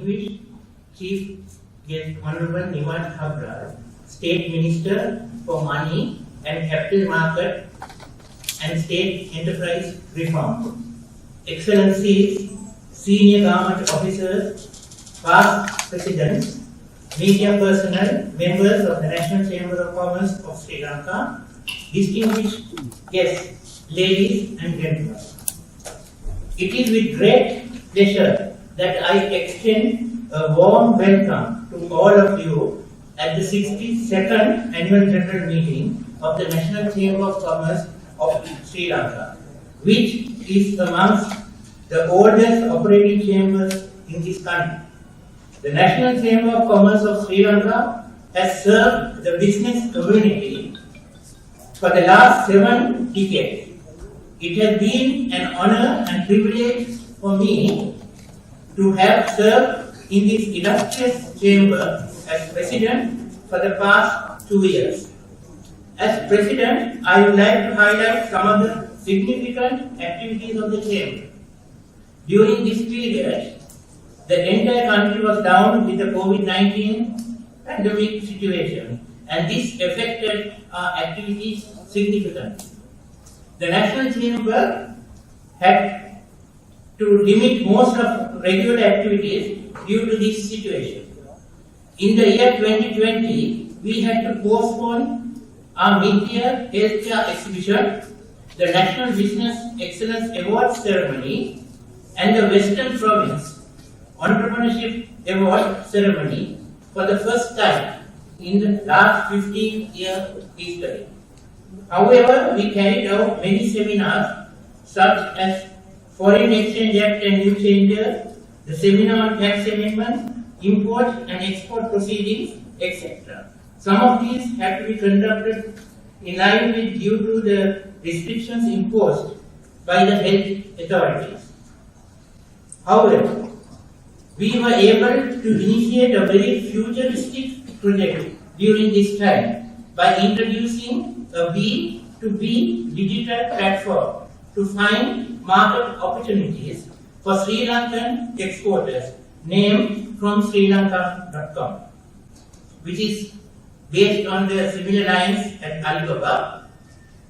distinguished Chief Guest Honorable Niwan Habra, State Minister for Money and Capital Market and State Enterprise Reform, Excellencies, Senior Government Officers, Past Presidents, media personnel, members of the National Chamber of Commerce of Sri Lanka, distinguished guests, ladies and gentlemen. It is with great pleasure that I extend a warm welcome to all of you at the 62nd Annual General Meeting of the National Chamber of Commerce of Sri Lanka, which is amongst the oldest operating chambers in this country. The National Chamber of Commerce of Sri Lanka has served the business community for the last 7 decades. It has been an honor and privilege for me to have served in this illustrious chamber as president for the past 2 years. As president, I would like to highlight some of the significant activities of the chamber. During this period, the entire country was down with the COVID-19 pandemic situation, and this affected our activities significantly. The National Chamber had to limit most of regular activities due to this situation. In the year 2020, we had to postpone our mid-year healthcare exhibition, the National Business Excellence Award ceremony, and the Western Province Entrepreneurship Award ceremony for the first time in the last 15-year history. However, we carried out many seminars such as Foreign Exchange Act and New Changes, the seminar on tax amendments, import and export proceedings, etc. Some of these had to be conducted in line with due to the restrictions imposed by the health authorities. However, we were able to initiate a very futuristic project during this time by introducing a B2B digital platform to find market opportunities for Sri Lankan exporters named FromSriLanka.com, which is based on the similar lines at Alibaba.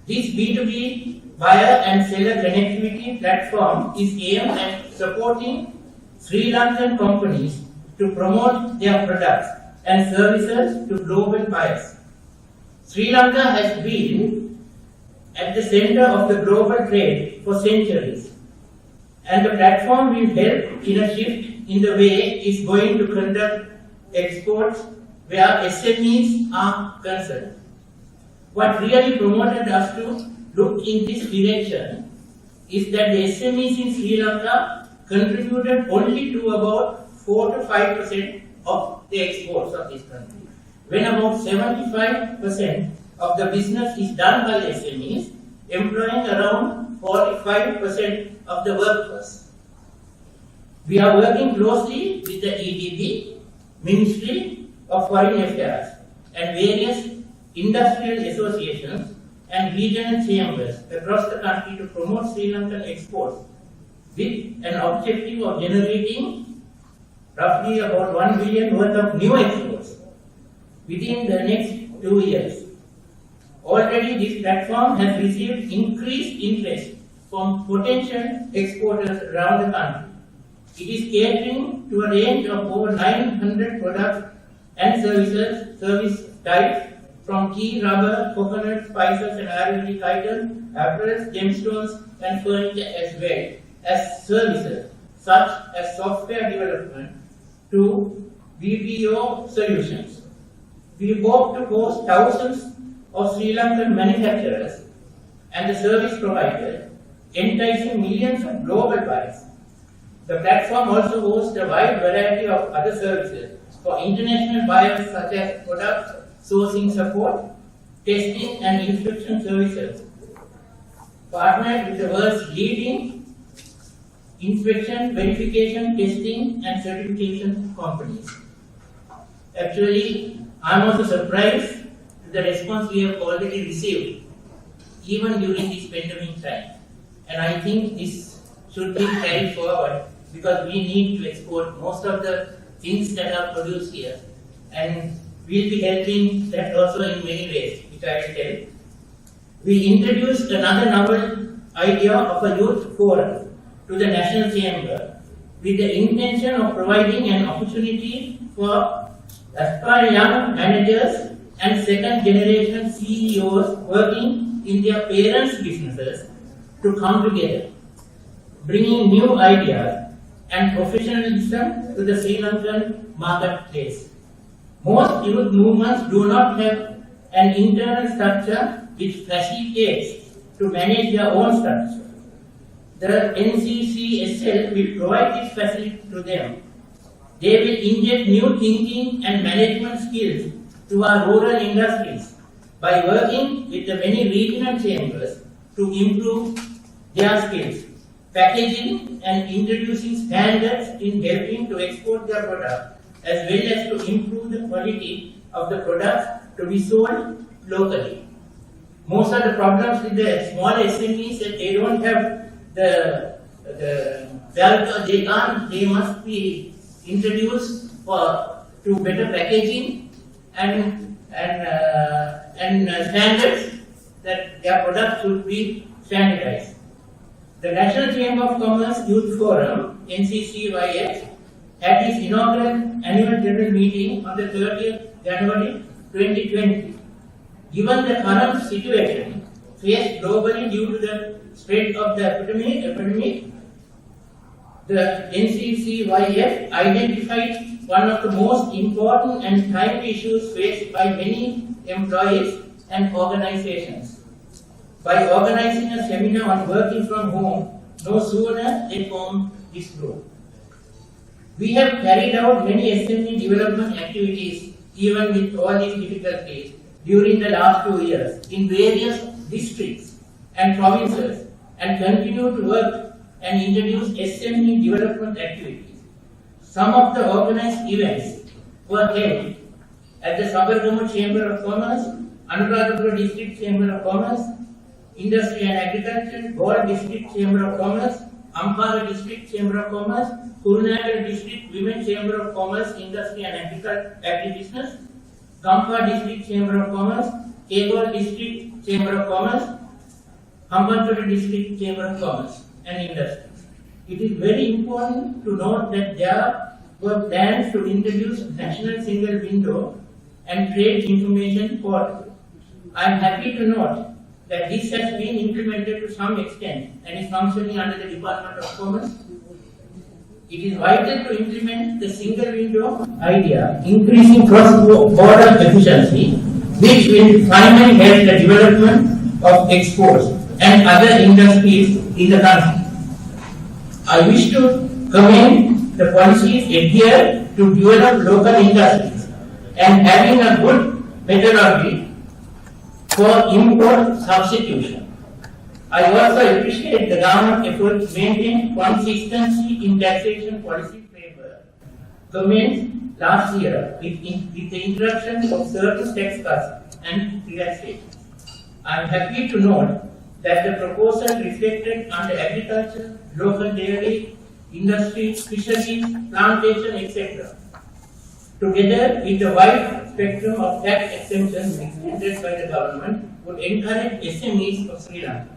This B2B buyer and seller connectivity platform is aimed at supporting Sri Lankan companies to promote their products and services to global buyers. Sri Lanka has been at the center of the global trade for centuries, and the platform will help in a shift in the way it's going to conduct exports where SMEs are concerned. What really promoted us to look in this direction is that the SMEs in Sri Lanka contributed only to about 4 to 5% of the exports of this country, when about 75% of the business is done by SMEs, employing around 45% of the workforce. We are working closely with the EDB, Ministry of Foreign Affairs, and various industrial associations and regional chambers across the country to promote Sri Lankan exports with an objective of generating roughly about 1 billion worth of new exports within the next 2 years. Already this platform has received increased interest from potential exporters around the country. It is catering to a range of over 900 products and service types, from tea, rubber, coconut, spices and Ayurvedic items, apparels, gemstones and furniture, as well as services such as software development to BPO solutions. We hope to host thousands of Sri Lankan manufacturers and the service providers, enticing millions of global buyers. The platform also hosts a wide variety of other services for international buyers, such as product sourcing support, testing and inspection services, partnered with the world's leading inspection, verification, testing and certification companies. Actually, I am also surprised with the response we have already received, even during this pandemic time. And I think this should be carried forward, because we need to export most of the things that are produced here. And we'll be helping that also in many ways, which I will tell. We introduced another novel idea of a youth forum to the National Chamber with the intention of providing an opportunity for aspiring young managers and second generation CEOs working in their parents' businesses to come together, bringing new ideas and professionalism to the Sri Lankan marketplace. Most youth movements do not have an internal structure which facilitates to manage their own structure. The NCCSL will provide this facility to them. They will inject new thinking and management skills to our rural industries by working with the many regional chambers to improve their skills, packaging and introducing standards in helping to export their product, as well as to improve the quality of the products to be sold locally. Most of the problems with the small SMEs that they don't have the they must be introduced to better packaging and standards that their products should be standardized. The National Chamber of Commerce Youth Forum, NCCYF, had its inaugural annual general meeting on the 30th January 2020. Given the current situation faced globally due to the spread of the epidemic, the NCCYF identified one of the most important and timely issues faced by many employees and organizations. By organizing a seminar on working from home, no sooner they formed this group. We have carried out many SME development activities, even with all these difficulties, during the last 2 years in various districts and provinces, and continue to work and introduce SME development activities. Some of the organized events were held at the Sabaragamu Chamber of Commerce, Anuradhapura District Chamber of Commerce, Industry and Agriculture, Goa District Chamber of Commerce, Ampara District Chamber of Commerce, Kurunegala District Women Chamber of Commerce, Industry and Agribusiness, Kampa District Chamber of Commerce, Kegol District Chamber of Commerce, Hambantota District Chamber of Commerce and Industries. It is very important to note that there were plans to introduce National Single Window and Trade Information Portal. I am happy to note that this has been implemented to some extent and is functioning under the Department of Commerce. It is vital to implement the single window idea, increasing cross-border efficiency, which will finally help the development of exports and other industries in the country. I wish to commend the policies adhered to develop local industries and having a good methodology for import substitution. I also appreciate the government effort to maintain consistency in taxation policy framework commenced last year with the introduction of certain tax cuts and relaxations. I am happy to note that the proposal reflected under agriculture, local dairy, industry, fisheries, plantation, etc. Together with the wide spectrum of tax exemptions extended by the government would encourage SMEs of Sri Lanka,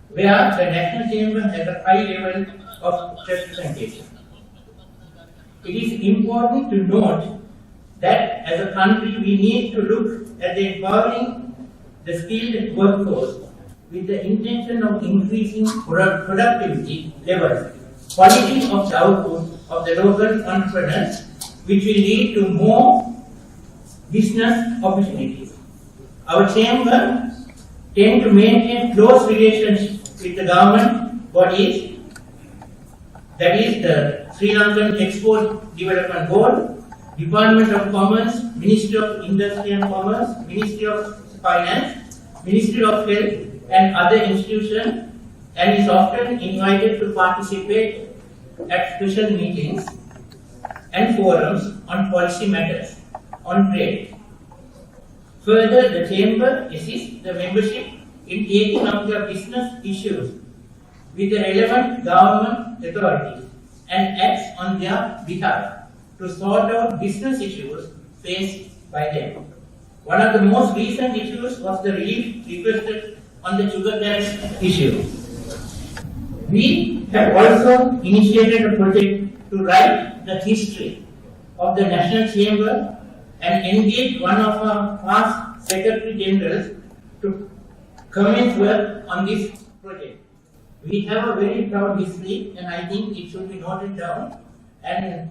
where the National Chamber has a high level of representation. It is important to note that as a country we need to look at the empowering the skilled workforce with the intention of increasing productivity levels, quality of the output of the local entrepreneurs, which will lead to more business opportunities. Our chamber tend to maintain close relationships with the government bodies, that is the Sri Lankan Export Development Board, Department of Commerce, Ministry of Industry and Commerce, Ministry of Finance, Ministry of Health and other institutions, and is often invited to participate at special meetings and forums on policy matters on trade. Further, the Chamber assists the membership in taking up their business issues with the relevant government authorities and acts on their behalf. to sort out business issues faced by them. One of the most recent issues was the relief requested on the sugar tax issue. We have also initiated a project to write the history of the National Chamber and engage one of our past Secretary Generals to commence work on this project. We have a very proud history, and I think it should be noted down and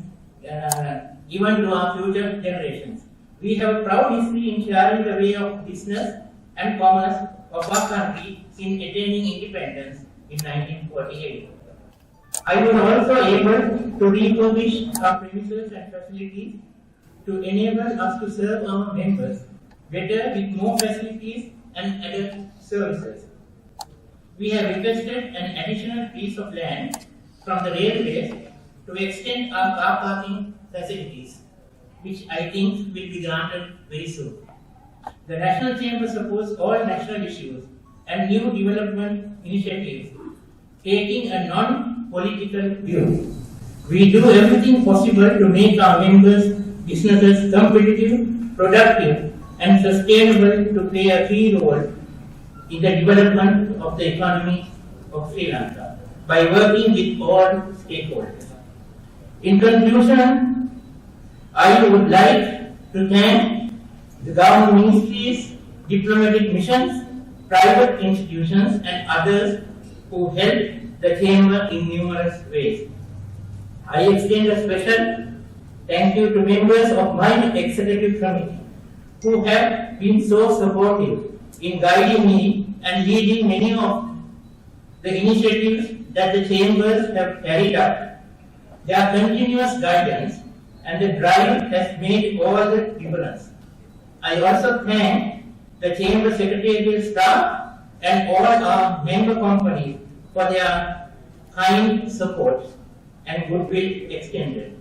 given to our future generations. We have a proud history in sharing the way of business and commerce of our country in attaining independence in 1948. I was also able to refurbish our premises and facilities to enable us to serve our members better with more facilities and added services. We have requested an additional piece of land from the railways to extend our car parking facilities, which I think will be granted very soon. The National Chamber supports all national issues and new development initiatives, taking a non-political view. We do everything possible to make our members' businesses competitive, productive, and sustainable to play a key role in the development of the economy of Sri Lanka by working with all stakeholders. In conclusion, I would like to thank the government ministries, diplomatic missions, private institutions, and others who helped the Chamber in numerous ways. I extend a special thank you to members of my executive committee who have been so supportive in guiding me and leading many of the initiatives that the chambers have carried out. Their continuous guidance and the drive has made all the difference. I also thank the chamber secretarial staff and all our member companies for their kind support and goodwill extended.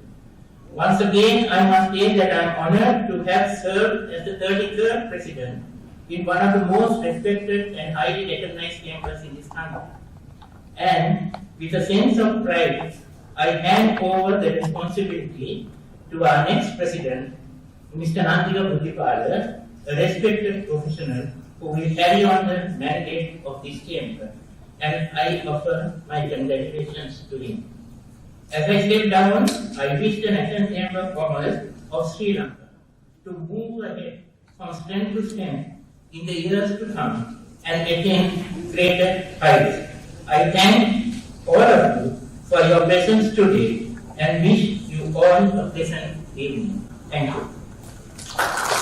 Once again, I must say that I am honored to have served as the 33rd president in one of the most respected and highly recognized chambers in this country. And with a sense of pride, I hand over the responsibility to our next president, Mr. Nantika Buddhipala, a respected professional who will carry on the mandate of this chamber. And I offer my congratulations to him. As I step down, I wish the National Chamber of Commerce of Sri Lanka to move ahead from strength to strength in the years to come and attain greater heights. I thank all of you for your presence today and wish you all a pleasant evening. Thank you.